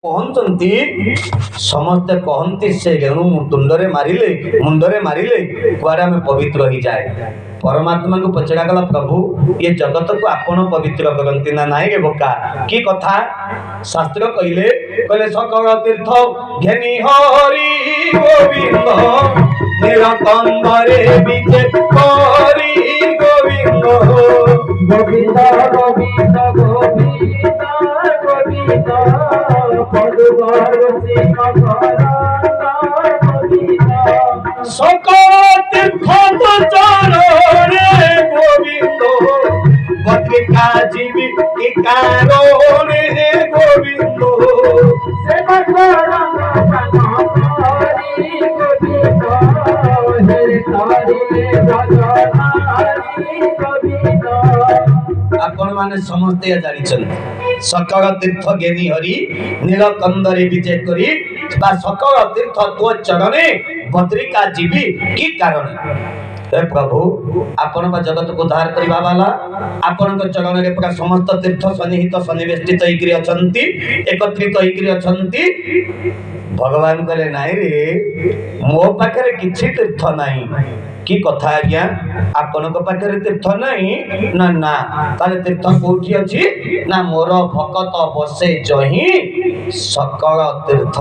कहते समस्ते कहती से रेणु मुंडरे मारिले कुआड़े आम पवित्र हो जाए। परमात्मा को पचरा गला प्रभु ये जगत को आपण पवित्र करती ना नाई रे बोका की कथा शास्त्र कहले कहले सकल तीर्थ घेनी हरि गोविंद नीलकंठरे विजय करी गोविंद गोविंद गोविंद गोविंद गोविंद सकल तीर्थ चरणे गोविंद पत्रिका जीवी के कारणे गोविंद आपण माने समस्ते जानिछन सकल तीर्थ ज्ञानी हरि नीलकंदरे विजय करी बा सकल तीर्थ तो चरणे बद्रिका जीवी की कारण हे प्रभु आपण बा जगत को उद्धार करबा वाला आपण को चरण रे पूरा समस्त तीर्थ सन्निहित सन्निवेष्टित होइकरी अछंती एकत्रित होइकरी अछंती। भगवान कहले नाई रे मो पाखरे किछि तीर्थ नाही की कथा आज्ञा आपण पाखे तीर्थ नहीं ना ना ताले तीर्थ कोठी अछि ना मोर भकत बसे जही सकल तीर्थ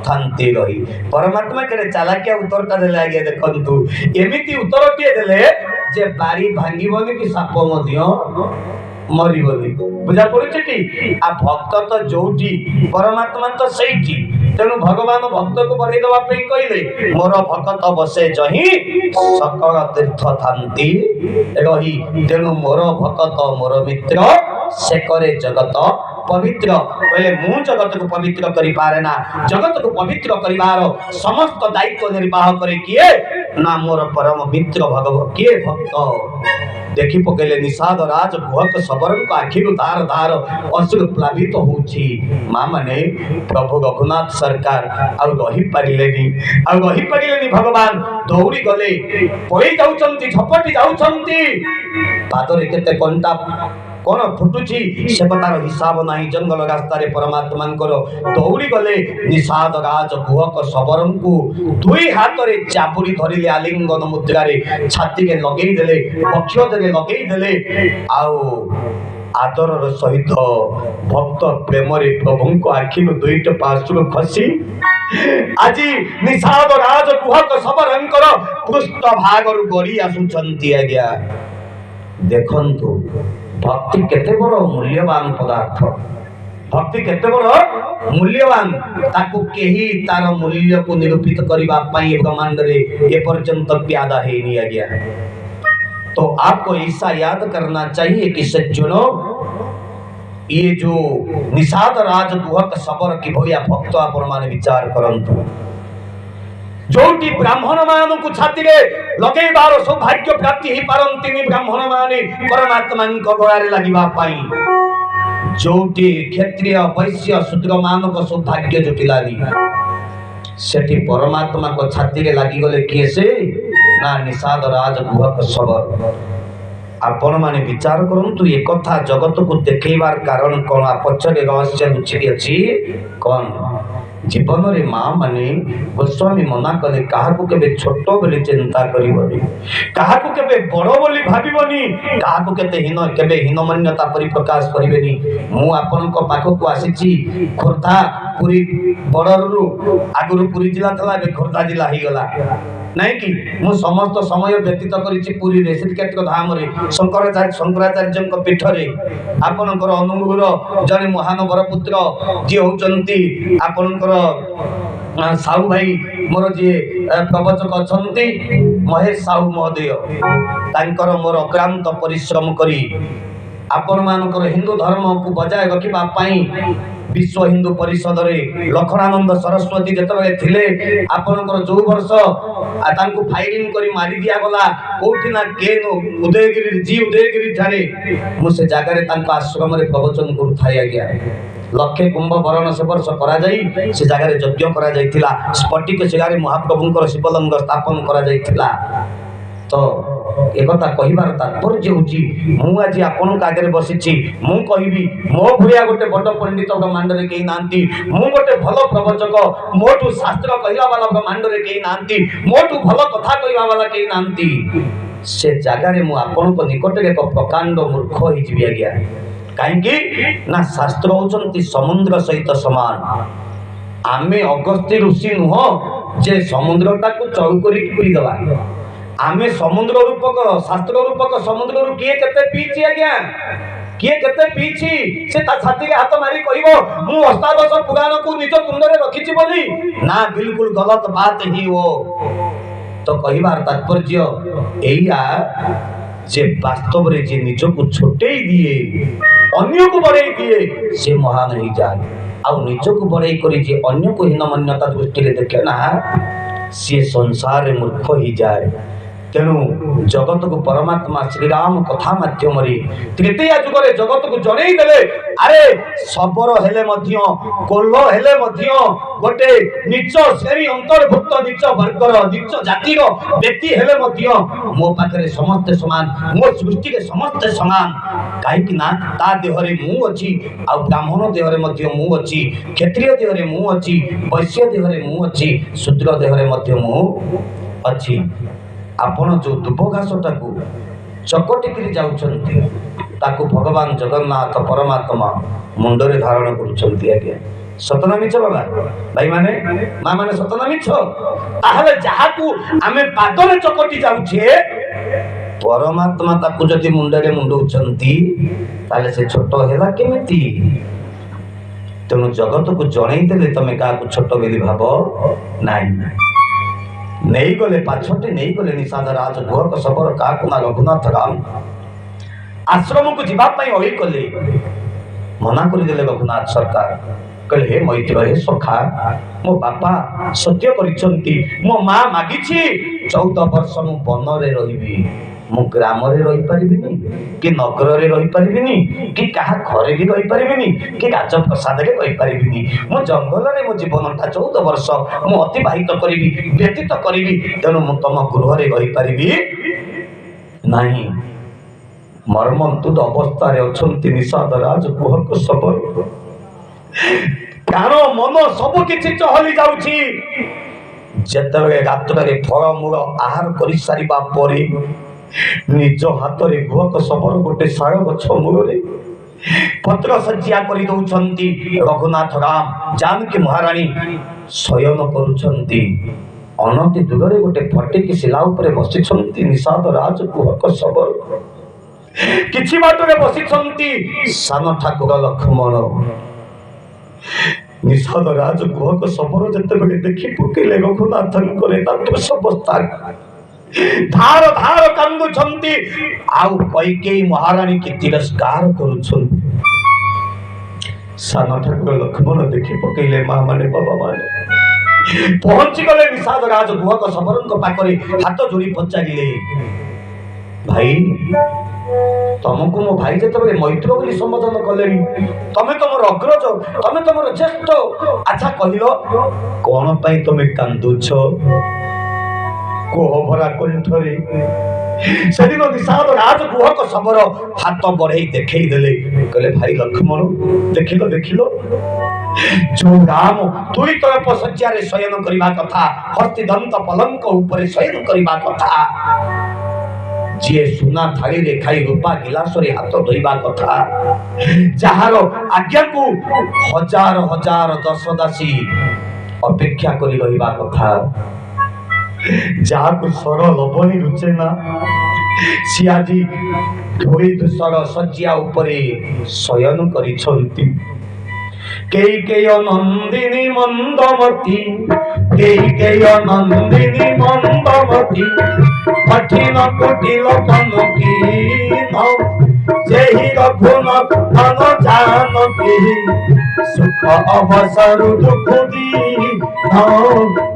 थांती रही। परमात्मा केरे चालाकिया उत्तरटा देले आगे देखंतु एमिति उत्तरटिए देले जे बारी भांगीबनी कि साप मध्य मरिबनी बुझा पड़ुछि कि आ भक्त तो जोठी परमात्मा तो सहीठी तेणु भगवान भक्त को बढ़ाई देवा पे कहले मोर भक्त बसे जही सकल तीर्थ थांती रही तेणु मोर भक्त मोर मित्र से करे जगत पवित्र कहले मु जगत को पवित्र करि पारे ना जगत को पवित्र करिवार समस्त दायित्व निर्वाह करे किए ना मोर परम मित्र भगवान किए भक्त देखि पकेले निषाद राज भुवक सबरन को आखिरु धार धार अश्रु प्लावित होछि मां माने प्रभु रघुनाथ सरकार आ रही पारिलेनी भगवान दौड़ी गले पई जाउचंती झपटी जाउचंती पादरे केते कंटा कोन फुटुची से कतार हिसाब नाही जंगल रास्ता रे परमात्मा दौड़ी गले निषाद राज भुवक सबरन को दुई हाथ रे चापुरी धरिले आलिंगन मुद्रा रे छाती के लगेई देले पक्ष रे लगेई देले आउ आदर सहित भक्त प्रेम रे प्रभु को आखि में दुईट पार्श्व खसी आज निषाद राज भुवक सबरन पृष्ठ भाग रु गड़ी आसुचंती आज्ञा देखंतु भक्ति केते बड़ मूल्यवान पदार्थ भक्ति केते बड़ मूल्यवान ताकू केही तार मूल्य को निरूपित करिबा पई ब्रह्मांड रे ए पर्यंत प्यादा है नहीं गया। तो आपको ऐसा याद करना चाहिए कि सज्जनों ये जो निषाद राज गुहक सबर की भया भक्त आपण माने विचार करंतु जोटी ब्राह्मण मान को छाती रे लगे बार सौभाग्य प्राप्ति ही पारंतिनी ब्राह्मण माने परमात्मा को गयारे लागिबा पाई जोटी क्षत्रिय वैश्य शूद्र मान को सौभाग्य जुटिलानी सेठी परमात्मा को छाती रे लागि गले किए से ना निषाद राज गुहक सबर आपण माने विचार करंतु ये कथा जगत को देखैबार कारण कोन पछरे रहस्य लुचि अछि कोन जीवन रे मां माने गोस्वामी मना कले काहा को केबे छोटो बोली चिंता करिवनी काहा को केबे बड़ो बोली भाबिवनी काहा को केते हीन केबे हीनमान्यता परिप्रकाश करिवेनी मु आपन को पाखो को आसीची खोर्धा पुरी बड़रु आगुरु पुरी जिला थला बे खोर्धा जिला ही गला नहीं कि मु समस्त समय व्यतीत करिछि पुरी रे श्रीक्षेत्र धाम रे शंकराचार्य को पीठ रे आपनकर अनुगुर जने महान वर पुत्र जे होचंती आपनकर साहू भाई मोर जे प्रवचक अछंती महेश साहू महोदय तांकर मोर अक्रांत परिश्रम करी आपण मानकर हिंदू धर्म को बजाय रखिबा पाई विश्व हिंदू परिषद रे लखनानंद सरस्वती जतबे थिले आपनकर जो वर्ष तांको फायरिंग करी मारी दिया गला कोठी ना केनो उदयगिरी ठारे मु से जागा रे तांको आश्रम रे प्रवचन करू थाया गया लक्षे कुंभ वरण से वर्ष करा जाई से जागा रे यज्ञ करा जाईथिला स्फटिक शिलारे महाप्रभुंकर शिवलिंग स्थापन करा जाईथिला। तो एकथा कहबार तात्पर्य होची मु आज आपनक आगे बसिछि मु कहबी मो भुरिया गोटे बड़ पंडित ब्रह्मांड रे केही नांती मु गोटे भलो प्रवचक मोटू शास्त्र कहला वाला ब्रह्मांड रे केही नांती मोटू भलो कथा कहला वाला केही नांती से जगह रे मु आपनक निकट रे एक प्रकांड मूर्ख होई जिवि आज्ञा काहेकि ना शास्त्र होचंती समुद्र सहित समान आमे अगस्त्य ऋषि नुह जे समुद्रटा को चौक करी पी दवा आमे समुद्र रूपक शास्त्र रूपक समुद्र रु किए केते पीछि आज्ञा किए केते पीछि से ता छाती के हाथ मारी कहबो मु अष्टादश पुराण को निज तुंड रे रखिछि बोली ना बिल्कुल गलत बात ही हो तो कहबार तात्पर्य एया जे वास्तव रे जे निज को छोटेई दिए अन्य को बड़ाई दिए से महान ही जाए आ निज को बड़ाई करी जे अन्य को हीन मान्यता दृष्टि रे देखे ना से संसार रे मूर्ख ही जाए तेणु जगत को परमात्मा श्रीराम कथा माध्यम तृतीय जुग रे जगत को जणई देले अरे सबरो हेले मध्य कोल्ह हेले मध्य गोटे नीच श्रेणी अंतर्भुक्त नीच वर्गर नीच जातिर व्यक्ति हेले मध्य मो पाखरे समस्त समान मो सृष्टि के समस्त समान काहे कि ना ता देह रे मु अछि आ ब्राह्मण देह रे मध्य मु अछि क्षत्रिय देह रे मु अछि वैश्य देह रे मु अछि शूद्र देह रे मध्य मु अछि आपण जो दुब घासटा को चकटिकी जाउछंती ताकू भगवान जगन्नाथ परमात्मा मुंडरे धारण करुछंती आज्ञा सतना मिछ बाबा भाई माने मां माने सतना मिछ ताहले जाहाकू आमे पादरे चकटी जाउछे परमात्मा ताकू जदि मुंडरे मुंडउछंती ताले से छोट हेला केमिति तेणु जगत को जणई देले तमे काकू छोट बेली भाबो नाही नहीं गले पाछटे नहीं गले निषाद राज गुहक सबर काकुना रघुनाथ राम आश्रम को जीवा पाई होई कले मना कर देले रघुनाथ सरकार कहले हे मैत्र हे सखा मो बापा सत्य करिसंती मो मां मागिछि 14 वर्ष मु वन रे रहिबी मु ग्राम रे रहि परिबिनी कि नगर रे रहि परिबिनी कि कहा घरे भी रहि परिबिनी कि राजप्रसाद रे रहि परिबिनी मु जंगल रे मो जीवनटा 14 वर्ष मु अतिबाहित करिबी व्यतीत करिबी तेणु मु तम गृह रे रहि परिबी नाही मर्मन्तुद अवस्था रे अछंती निषाद राज गुहक सबर प्राण मन सब किछि चहली जाउछि जेतबे रात्र रे फल मूल आहार करि सारिबा परे निज हाथ रे गुहक सबर गोटे साग गछ मूल पत्र सज्जिया करि दउछंती रघुनाथ राम जानकी महारानी शयन करुछंती अनति दूर रे गोटे फटिक शिला ऊपर बसिछंती निषाद राज गुहक सबर किछि बाट रे बसिछंती सान ठाकुर लक्ष्मण निषाद राज गुहक सबर जेतेबेले देखि पकेले रघुनाथ करे तांतो सबस्ता धार धार कांदुछंती आउ कैकेयी महारानी की तिरस्कार करुछंती सान ठाकुर लक्ष्मण देखि पकेले मां माने बाबा माने पहुंची गले निषाद राज गुहक सबरंक पाखरे हाथ जोड़ी पचारिले भाई तुमको मो भाई जेतबे मैत्र बोली संबोधन कले तमे तो मोर अग्रज तमे तो मोर ज्येष्ठ अच्छा कहिलो कोन पई तमे कांदुछ कोहभरा कंठरे सेदिन निषाद राज गुहक सबर हाथ बढ़ई देखई देले कहले भाई लक्ष्मण देखिलो जो राम तुई तरफ सज्जा रे शयन करिबा कथा हस्तिदंत पलंक ऊपर शयन करिबा कथा जे सुना थाली रे खाई रूपा गिलास रे हाथ धोइबा कथा जहार आज्ञा को हजार हजार दशदासी अपेक्षा करी रहिबा कथा जाको सर लबनी रुचे ना सियाजी धोई धूसर सज्जिया उपरे शयन करिछंती केई नंदिनी मंदमती केई नंदिनी मंदमती कठिन कुटिल कनकी जेहि रघुनाथ धन जानकी सुख अवसर दुख दी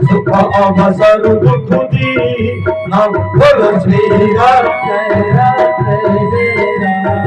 सुख अवसर दुख दी बोल श्री राम जय राम।